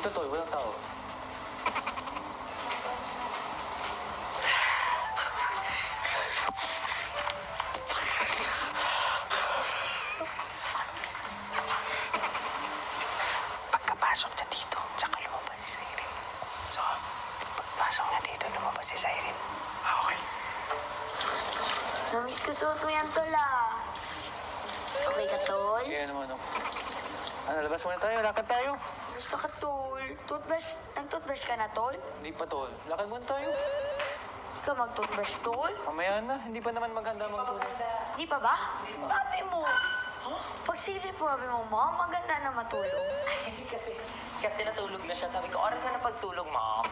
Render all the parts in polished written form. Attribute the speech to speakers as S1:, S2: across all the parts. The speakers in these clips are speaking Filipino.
S1: Dito, tol. Walang tao.
S2: Pagkapasok niya dito, tsaka lumabas si Siren. So, pagpasok niya dito, lumabas si Siren. Okay.
S3: Namiss ko suot mo yan, tol, ah. Okay ka, tol?
S1: Kaya naman, no? Ano, labas muna tayo. Lakad tayo.
S3: Gusto ka, tol? Nag-toothbrush ka na, tol?
S1: Hindi pa, tol. Lakad muna tayo.
S3: Hindi ka mag-toothbrush, tol?
S1: Mamaya na. Hindi pa naman maganda magtulog.
S3: Di pa ba? Sabi mo. Pag silip mo, sabi mo, ma, maganda na matulog.
S2: Kasi natulog na siya. Sabi ko, oras na pagtulog mo.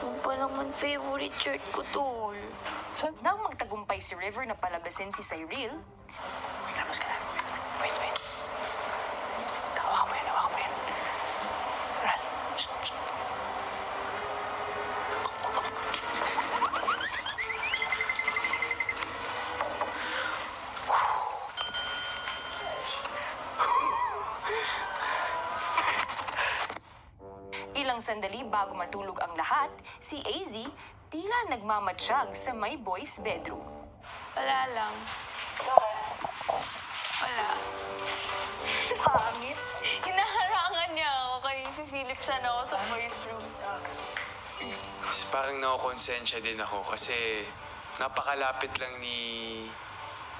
S3: Yung pa naman favorite shirt ko, tol.
S4: Nang magtagumpay si River na palabasin si Cyril,
S2: Tapos ka na. Wait. Hawakan mo yan. Ral. Shh.
S4: ilang sandali bago matulog ang lahat, si AZ tila nagmamatsyag sa may boys' bedroom.
S5: Wala lang. Wala.
S3: Pangit.
S5: Hinaharangan niya ako kaya sisilip sana ako sa boys room.
S6: Parang nakokonsensya din ako kasi napakalapit lang ni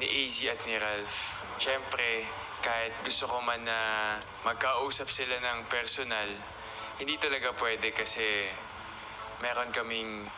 S6: AZ at ni Ralph. Siyempre, kahit gusto ko man na magkausap sila ng personal, hindi talaga pwede kasi meron kaming